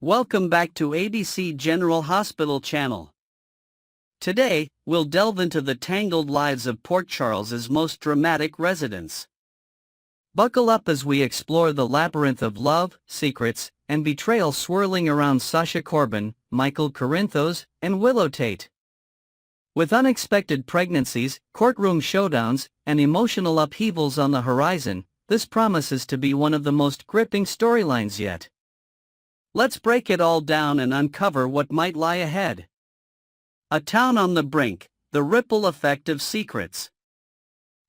Welcome back to ABC General Hospital channel. Today, we'll delve into the tangled lives of Port Charles's most dramatic residents. Buckle up as we explore the labyrinth of love, secrets, and betrayal swirling around Sasha Corbin, Michael Corinthos, and Willow Tate. With unexpected pregnancies, courtroom showdowns, and emotional upheavals on the horizon, this promises to be one of the most gripping storylines yet. Let's break it all down and uncover what might lie ahead. A town on the brink, the ripple effect of secrets.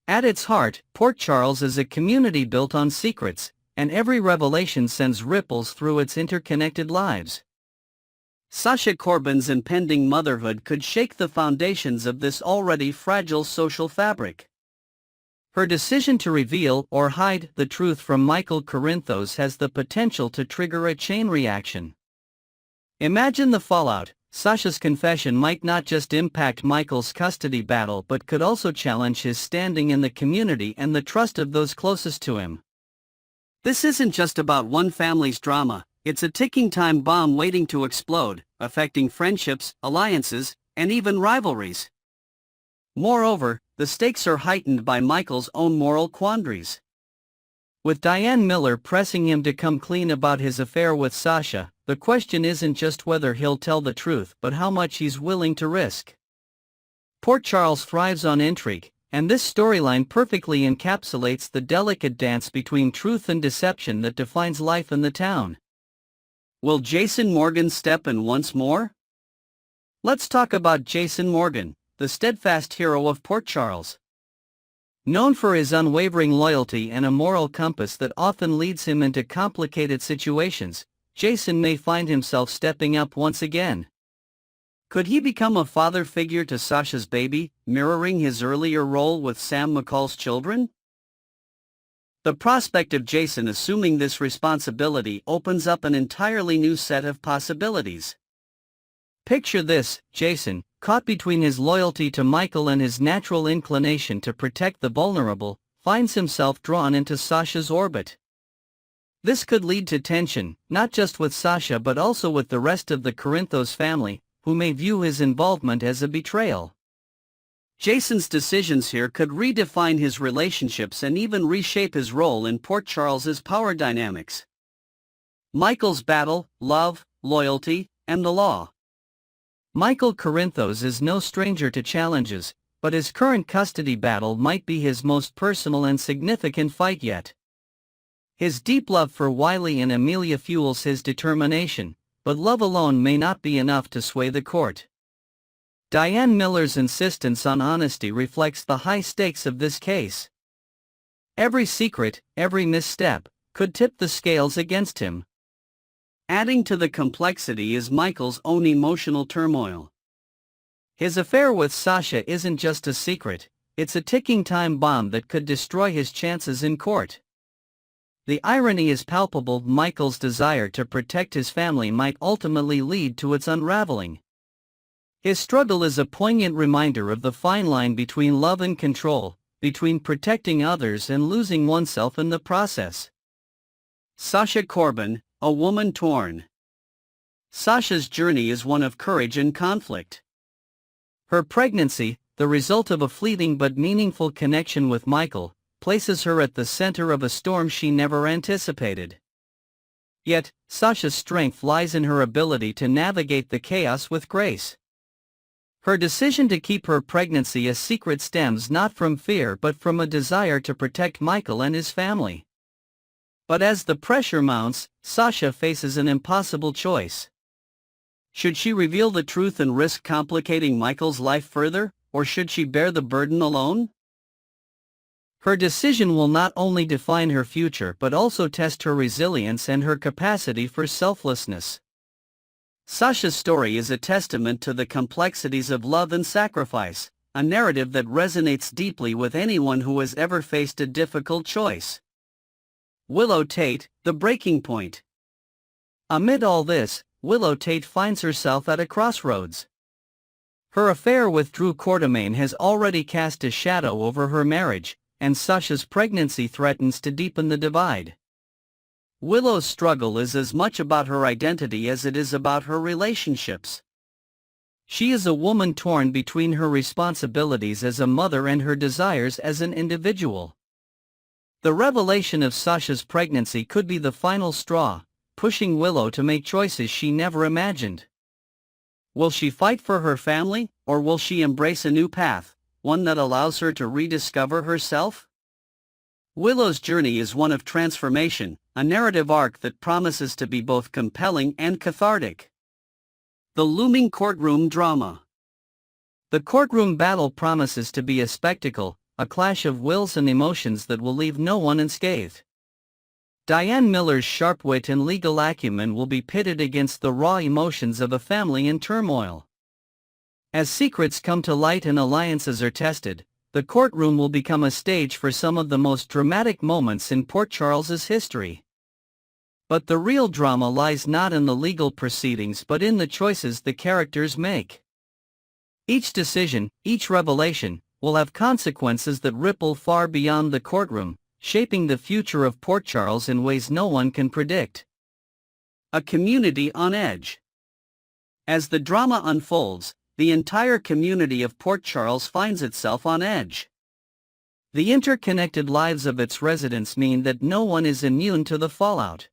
At its heart, Port Charles is a community built on secrets, and every revelation sends ripples through its interconnected lives. Sasha Corbin's impending motherhood could shake the foundations of this already fragile social fabric. Her decision to reveal or hide the truth from Michael Corinthos has the potential to trigger a chain reaction. Imagine the fallout. Sasha's confession might not just impact Michael's custody battle but could also challenge his standing in the community and the trust of those closest to him. This isn't just about one family's drama, it's a ticking time bomb waiting to explode, affecting friendships, alliances, and even rivalries. Moreover, the stakes are heightened by Michael's own moral quandaries. With Diane Miller pressing him to come clean about his affair with Sasha, the question isn't just whether he'll tell the truth but how much he's willing to risk. Port Charles thrives on intrigue, and this storyline perfectly encapsulates the delicate dance between truth and deception that defines life in the town. Will Jason Morgan step in once more? Let's talk about Jason Morgan, the steadfast hero of Port Charles. Known for his unwavering loyalty and a moral compass that often leads him into complicated situations, Jason may find himself stepping up once again. Could he become a father figure to Sasha's baby, mirroring his earlier role with Sam McCall's children? The prospect of Jason assuming this responsibility opens up an entirely new set of possibilities. Picture this: Jason, caught between his loyalty to Michael and his natural inclination to protect the vulnerable, finds himself drawn into Sasha's orbit. This could lead to tension, not just with Sasha but also with the rest of the Corinthos family, who may view his involvement as a betrayal. Jason's decisions here could redefine his relationships and even reshape his role in Port Charles's power dynamics. Michael's battle, love, loyalty, and the law. Michael Corinthos is no stranger to challenges, but his current custody battle might be his most personal and significant fight yet. His deep love for Wiley and Amelia fuels his determination, but love alone may not be enough to sway the court. Diane Miller's insistence on honesty reflects the high stakes of this case. Every secret, every misstep, could tip the scales against him. Adding to the complexity is Michael's own emotional turmoil. His affair with Sasha isn't just a secret, it's a ticking time bomb that could destroy his chances in court. The irony is palpable: Michael's desire to protect his family might ultimately lead to its unraveling. His struggle is a poignant reminder of the fine line between love and control, between protecting others and losing oneself in the process. Sasha Corbin, a woman torn. Sasha's journey is one of courage and conflict. Her pregnancy, the result of a fleeting but meaningful connection with Michael, places her at the center of a storm she never anticipated. Yet, Sasha's strength lies in her ability to navigate the chaos with grace. Her decision to keep her pregnancy a secret stems not from fear but from a desire to protect Michael and his family. But as the pressure mounts, Sasha faces an impossible choice. Should she reveal the truth and risk complicating Michael's life further, or should she bear the burden alone? Her decision will not only define her future but also test her resilience and her capacity for selflessness. Sasha's story is a testament to the complexities of love and sacrifice, a narrative that resonates deeply with anyone who has ever faced a difficult choice. Willow Tate, the breaking point. Amid all this, Willow Tate finds herself at a crossroads. Her affair with Drew Quartermain has already cast a shadow over her marriage, and Sasha's pregnancy threatens to deepen the divide. Willow's struggle is as much about her identity as it is about her relationships. She is a woman torn between her responsibilities as a mother and her desires as an individual. The revelation of Sasha's pregnancy could be the final straw, pushing Willow to make choices she never imagined. Will she fight for her family, or will she embrace a new path, one that allows her to rediscover herself? Willow's journey is one of transformation, a narrative arc that promises to be both compelling and cathartic. The looming courtroom drama. The courtroom battle promises to be a spectacle, a clash of wills and emotions that will leave no one unscathed. Diane Miller's sharp wit and legal acumen will be pitted against the raw emotions of a family in turmoil. As secrets come to light and alliances are tested, the courtroom will become a stage for some of the most dramatic moments in Port Charles's history. But the real drama lies not in the legal proceedings but in the choices the characters make. Each decision, each revelation, will have consequences that ripple far beyond the courtroom, shaping the future of Port Charles in ways no one can predict. A community on edge. As the drama unfolds, the entire community of Port Charles finds itself on edge. The interconnected lives of its residents mean that no one is immune to the fallout.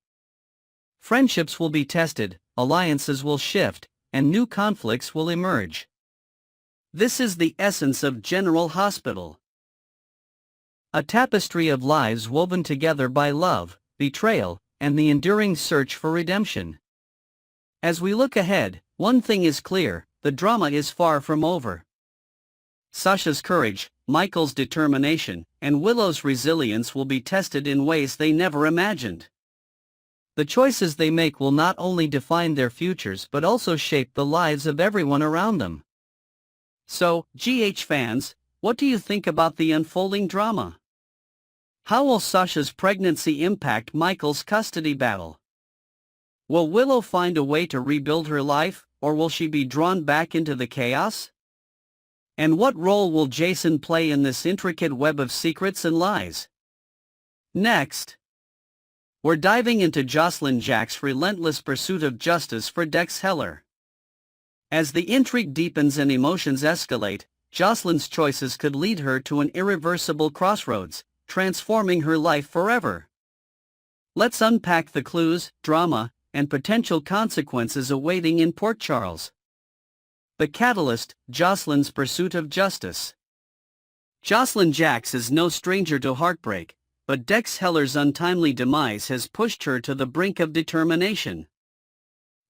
Friendships will be tested, alliances will shift, and new conflicts will emerge. This is the essence of General Hospital. A tapestry of lives woven together by love, betrayal, and the enduring search for redemption. As we look ahead, one thing is clear: the drama is far from over. Sasha's courage, Michael's determination, and Willow's resilience will be tested in ways they never imagined. The choices they make will not only define their futures but also shape the lives of everyone around them. So, GH fans, what do you think about the unfolding drama? How will Sasha's pregnancy impact Michael's custody battle? Will Willow find a way to rebuild her life, or will she be drawn back into the chaos? And what role will Jason play in this intricate web of secrets and lies? Next, we're diving into Jocelyn Jack's relentless pursuit of justice for Dex Heller. As the intrigue deepens and emotions escalate, Jocelyn's choices could lead her to an irreversible crossroads, transforming her life forever. Let's unpack the clues, drama, and potential consequences awaiting in Port Charles. The catalyst: Jocelyn's pursuit of justice. Jocelyn Jacks is no stranger to heartbreak, but Dex Heller's untimely demise has pushed her to the brink of determination.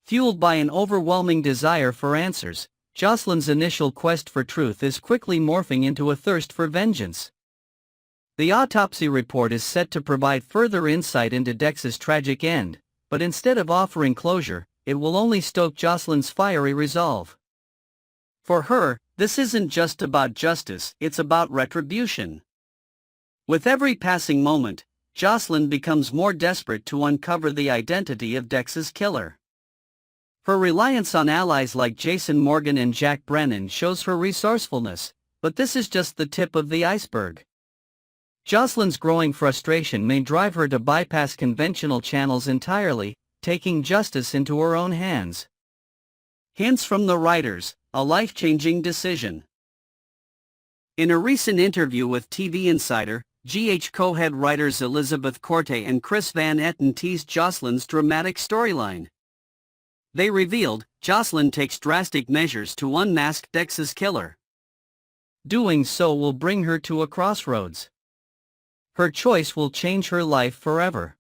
Fueled by an overwhelming desire for answers, Jocelyn's initial quest for truth is quickly morphing into a thirst for vengeance. The autopsy report is set to provide further insight into Dex's tragic end, but instead of offering closure, it will only stoke Jocelyn's fiery resolve. For her, this isn't just about justice, it's about retribution. With every passing moment, Jocelyn becomes more desperate to uncover the identity of Dex's killer. Her reliance on allies like Jason Morgan and Jack Brennan shows her resourcefulness, but this is just the tip of the iceberg. Jocelyn's growing frustration may drive her to bypass conventional channels entirely, taking justice into her own hands. Hints from the writers: a life-changing decision. In a recent interview with TV Insider, GH co-head writers Elizabeth Corte and Chris Van Etten teased Jocelyn's dramatic storyline. They revealed Jocelyn takes drastic measures to unmask Dex's killer. Doing so will bring her to a crossroads. Her choice will change her life forever.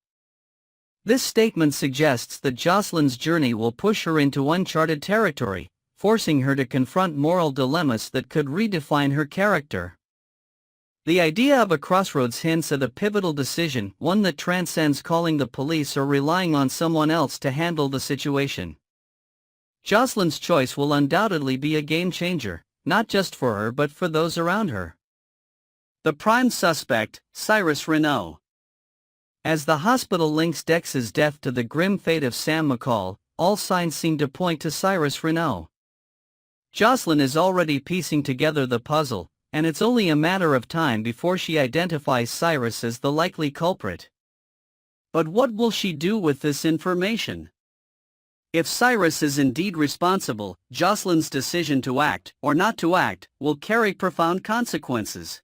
This statement suggests that Jocelyn's journey will push her into uncharted territory, forcing her to confront moral dilemmas that could redefine her character. The idea of a crossroads hints at a pivotal decision, one that transcends calling the police or relying on someone else to handle the situation. Jocelyn's choice will undoubtedly be a game-changer, not just for her but for those around her. The prime suspect, Cyrus Renaud. As the hospital links Dex's death to the grim fate of Sam McCall, all signs seem to point to Cyrus Renaud. Jocelyn is already piecing together the puzzle, and it's only a matter of time before she identifies Cyrus as the likely culprit. But what will she do with this information? If Cyrus is indeed responsible, Jocelyn's decision to act or not to act will carry profound consequences.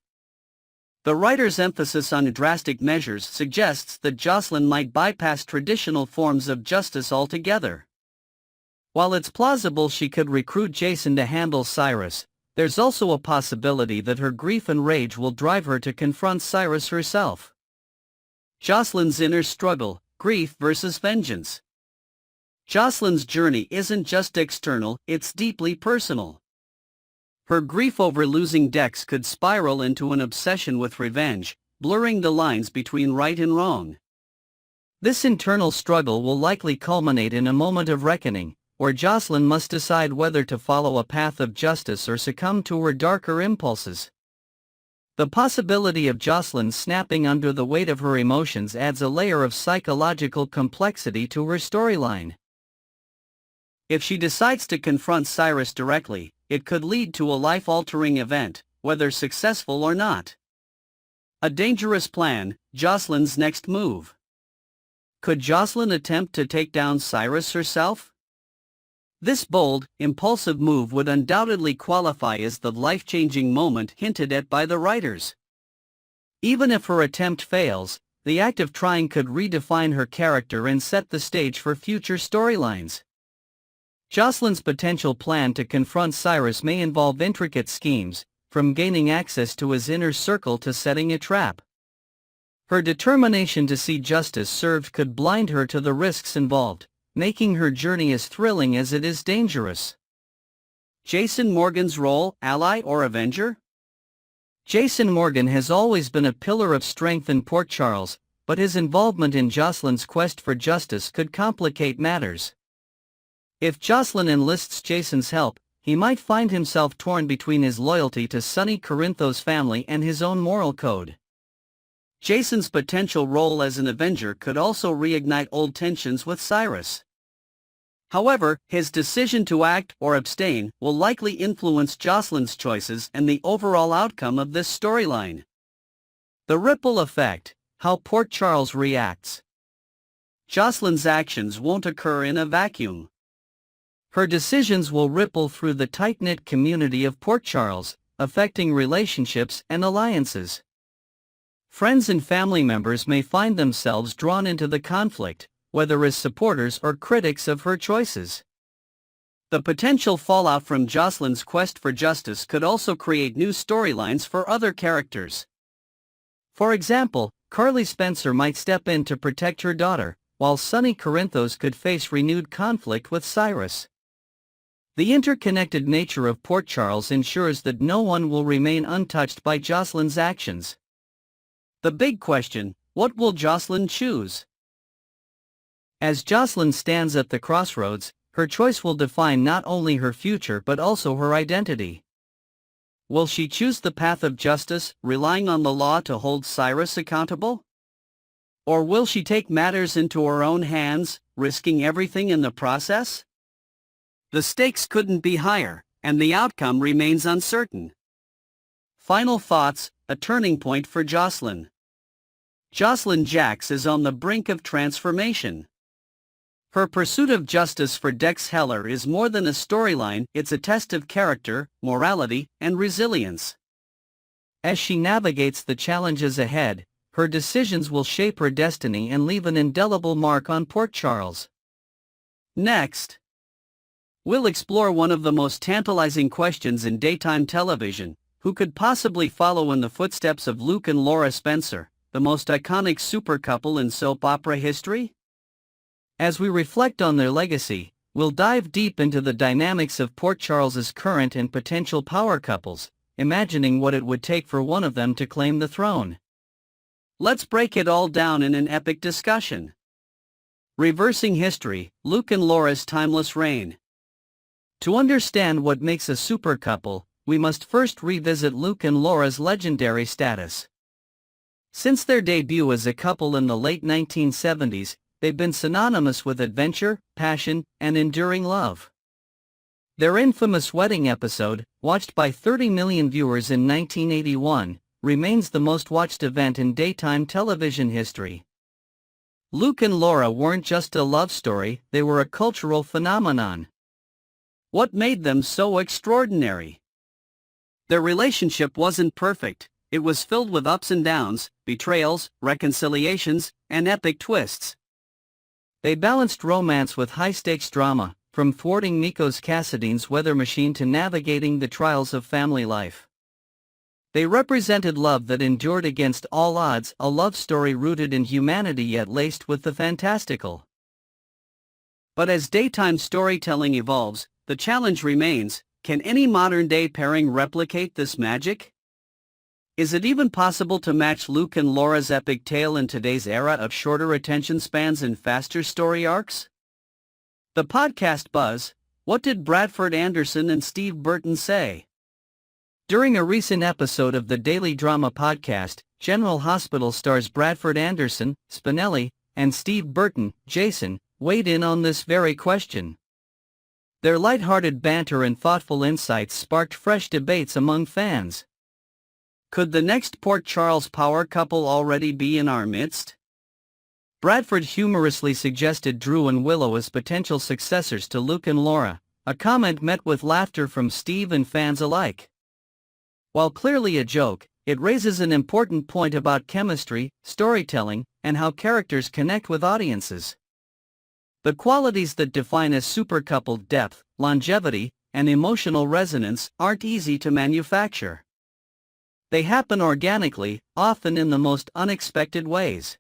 The writer's emphasis on drastic measures suggests that Jocelyn might bypass traditional forms of justice altogether. While it's plausible she could recruit Jason to handle Cyrus, there's also a possibility that her grief and rage will drive her to confront Cyrus herself. Jocelyn's inner struggle, grief versus vengeance. Jocelyn's journey isn't just external, it's deeply personal. Her grief over losing Dex could spiral into an obsession with revenge, blurring the lines between right and wrong. This internal struggle will likely culminate in a moment of reckoning, where Jocelyn must decide whether to follow a path of justice or succumb to her darker impulses. The possibility of Jocelyn snapping under the weight of her emotions adds a layer of psychological complexity to her storyline. If she decides to confront Cyrus directly, it could lead to a life-altering event, whether successful or not. A dangerous plan, Jocelyn's next move. Could Jocelyn attempt to take down Cyrus herself? This bold, impulsive move would undoubtedly qualify as the life-changing moment hinted at by the writers. Even if her attempt fails, the act of trying could redefine her character and set the stage for future storylines. Jocelyn's potential plan to confront Cyrus may involve intricate schemes, from gaining access to his inner circle to setting a trap. Her determination to see justice served could blind her to the risks involved, making her journey as thrilling as it is dangerous. Jason Morgan's role, ally or avenger? Jason Morgan has always been a pillar of strength in Port Charles, but his involvement in Jocelyn's quest for justice could complicate matters. If Jocelyn enlists Jason's help, he might find himself torn between his loyalty to Sonny Corinthos' family and his own moral code. Jason's potential role as an avenger could also reignite old tensions with Cyrus. However, his decision to act or abstain will likely influence Jocelyn's choices and the overall outcome of this storyline. The ripple effect, how Port Charles reacts. Jocelyn's actions won't occur in a vacuum. Her decisions will ripple through the tight-knit community of Port Charles, affecting relationships and alliances. Friends and family members may find themselves drawn into the conflict, whether as supporters or critics of her choices. The potential fallout from Jocelyn's quest for justice could also create new storylines for other characters. For example, Carly Spencer might step in to protect her daughter, while Sonny Corinthos could face renewed conflict with Cyrus. The interconnected nature of Port Charles ensures that no one will remain untouched by Jocelyn's actions. The big question, what will Jocelyn choose? As Jocelyn stands at the crossroads, her choice will define not only her future but also her identity. Will she choose the path of justice, relying on the law to hold Cyrus accountable? Or will she take matters into her own hands, risking everything in the process? The stakes couldn't be higher, and the outcome remains uncertain. Final thoughts, a turning point for Jocelyn. Jocelyn Jacks is on the brink of transformation. Her pursuit of justice for Dex Heller is more than a storyline, it's a test of character, morality, and resilience. As she navigates the challenges ahead, her decisions will shape her destiny and leave an indelible mark on Port Charles. Next, we'll explore one of the most tantalizing questions in daytime television: who could possibly follow in the footsteps of Luke and Laura Spencer, the most iconic super couple in soap opera history? As we reflect on their legacy, we'll dive deep into the dynamics of Port Charles's current and potential power couples, imagining what it would take for one of them to claim the throne. Let's break it all down in an epic discussion. Reversing history, Luke and Laura's timeless reign. To understand what makes a super couple, we must first revisit Luke and Laura's legendary status. Since their debut as a couple in the late 1970s, they've been synonymous with adventure, passion, and enduring love. Their infamous wedding episode, watched by 30 million viewers in 1981, remains the most watched event in daytime television history. Luke and Laura weren't just a love story, they were a cultural phenomenon. What made them so extraordinary? Their relationship wasn't perfect. It was filled with ups and downs, betrayals, reconciliations, and epic twists. They balanced romance with high-stakes drama, from thwarting Nico's Cassidy's weather machine to navigating the trials of family life. They represented love that endured against all odds, a love story rooted in humanity yet laced with the fantastical. But as daytime storytelling evolves, the challenge remains: can any modern-day pairing replicate this magic? Is it even possible to match Luke and Laura's epic tale in today's era of shorter attention spans and faster story arcs? The podcast buzz: what did Bradford Anderson and Steve Burton say? During a recent episode of the Daily Drama podcast, General Hospital stars Bradford Anderson, Spinelli, and Steve Burton, Jason, weighed in on this very question. Their lighthearted banter and thoughtful insights sparked fresh debates among fans. Could the next Port Charles power couple already be in our midst? Bradford humorously suggested Drew and Willow as potential successors to Luke and Laura, a comment met with laughter from Steve and fans alike. While clearly a joke, it raises an important point about chemistry, storytelling, and how characters connect with audiences. The qualities that define a supercouple: depth, longevity, and emotional resonance aren't easy to manufacture. They happen organically, often in the most unexpected ways.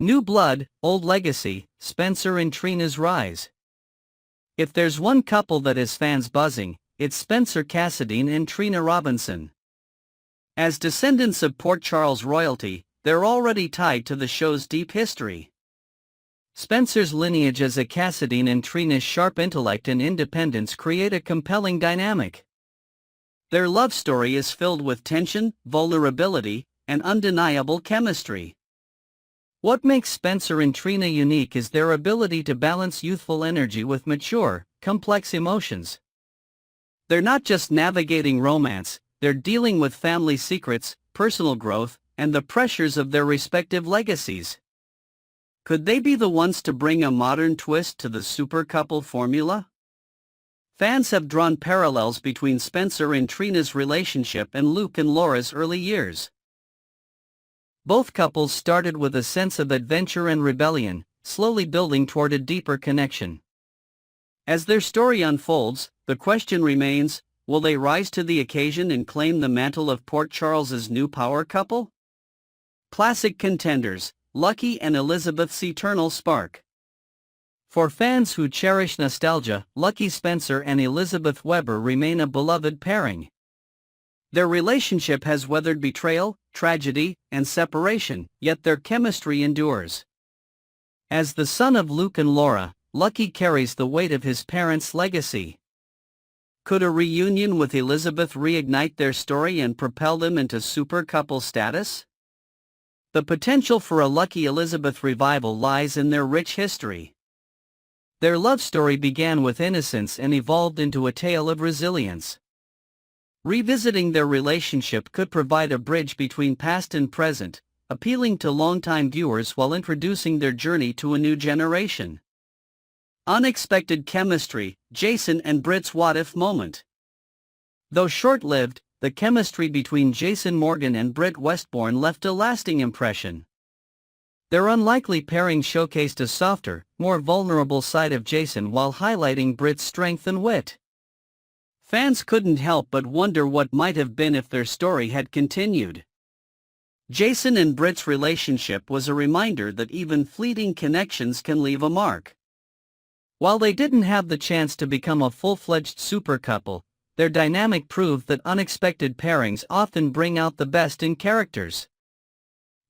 New blood, old legacy, Spencer and Trina's rise. If there's one couple that has fans buzzing, it's Spencer Cassidy and Trina Robinson. As descendants of Port Charles royalty, they're already tied to the show's deep history. Spencer's lineage as a Cassidy and Trina's sharp intellect and independence create a compelling dynamic. Their love story is filled with tension, vulnerability, and undeniable chemistry. What makes Spencer and Trina unique is their ability to balance youthful energy with mature, complex emotions. They're not just navigating romance, they're dealing with family secrets, personal growth, and the pressures of their respective legacies. Could they be the ones to bring a modern twist to the super couple formula? Fans have drawn parallels between Spencer and Trina's relationship and Luke and Laura's early years. Both couples started with a sense of adventure and rebellion, slowly building toward a deeper connection. As their story unfolds, the question remains: will they rise to the occasion and claim the mantle of Port Charles's new power couple? Classic contenders, Lucky and Elizabeth's eternal spark. For fans who cherish nostalgia, Lucky Spencer and Elizabeth Weber remain a beloved pairing. Their relationship has weathered betrayal, tragedy, and separation, yet their chemistry endures. As the son of Luke and Laura, Lucky carries the weight of his parents' legacy. Could a reunion with Elizabeth reignite their story and propel them into super couple status? The potential for a Lucky Elizabeth revival lies in their rich history. Their love story began with innocence and evolved into a tale of resilience. Revisiting their relationship could provide a bridge between past and present, appealing to longtime viewers while introducing their journey to a new generation. Unexpected chemistry, Jason and Britt's what-if moment. Though short-lived, the chemistry between Jason Morgan and Britt Westbourne left a lasting impression. Their unlikely pairing showcased a softer, more vulnerable side of Jason while highlighting Britt's strength and wit. Fans couldn't help but wonder what might have been if their story had continued. Jason and Britt's relationship was a reminder that even fleeting connections can leave a mark. While they didn't have the chance to become a full-fledged super couple, their dynamic proved that unexpected pairings often bring out the best in characters.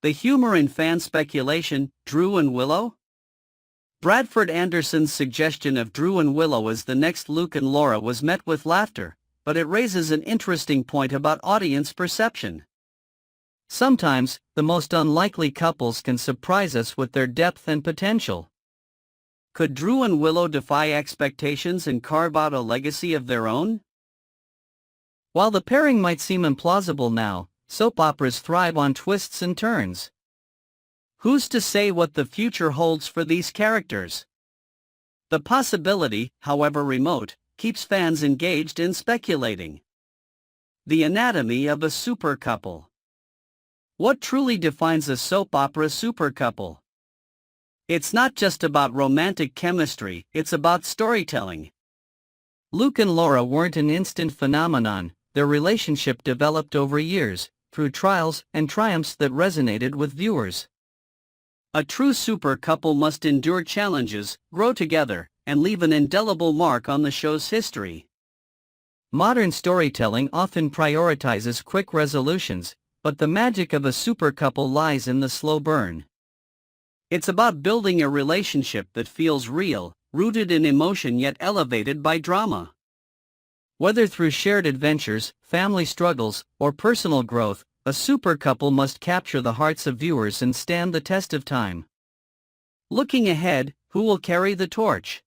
The humor and fan speculation: Drew and Willow? Bradford Anderson's suggestion of Drew and Willow as the next Luke and Laura was met with laughter, but it raises an interesting point about audience perception. Sometimes, the most unlikely couples can surprise us with their depth and potential. Could Drew and Willow defy expectations and carve out a legacy of their own? While the pairing might seem implausible now, soap operas thrive on twists and turns. Who's to say what the future holds for these characters? The possibility, however remote, keeps fans engaged in speculating. The anatomy of a super couple. What truly defines a soap opera super couple? It's not just about romantic chemistry, it's about storytelling. Luke and Laura weren't an instant phenomenon, their relationship developed over years, through trials and triumphs that resonated with viewers. A true super couple must endure challenges, grow together, and leave an indelible mark on the show's history. Modern storytelling often prioritizes quick resolutions, but the magic of a super couple lies in the slow burn. It's about building a relationship that feels real, rooted in emotion yet elevated by drama. Whether through shared adventures, family struggles, or personal growth, a super couple must capture the hearts of viewers and stand the test of time. Looking ahead, who will carry the torch?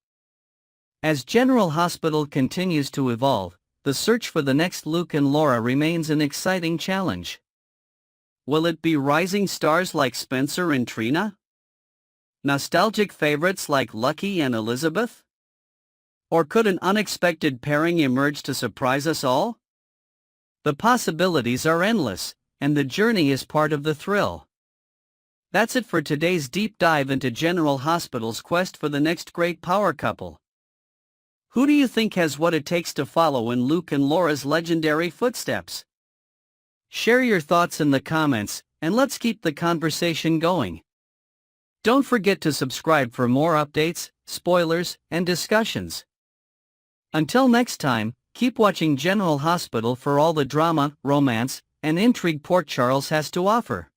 As General Hospital continues to evolve, the search for the next Luke and Laura remains an exciting challenge. Will it be rising stars like Spencer and Trina? Nostalgic favorites like Lucky and Elizabeth? Or could an unexpected pairing emerge to surprise us all? The possibilities are endless, and the journey is part of the thrill. That's it for today's deep dive into General Hospital's quest for the next great power couple. Who do you think has what it takes to follow in Luke and Laura's legendary footsteps? Share your thoughts in the comments, and let's keep the conversation going. Don't forget to subscribe for more updates, spoilers, and discussions. Until next time, keep watching General Hospital for all the drama, romance, and intrigue Port Charles has to offer.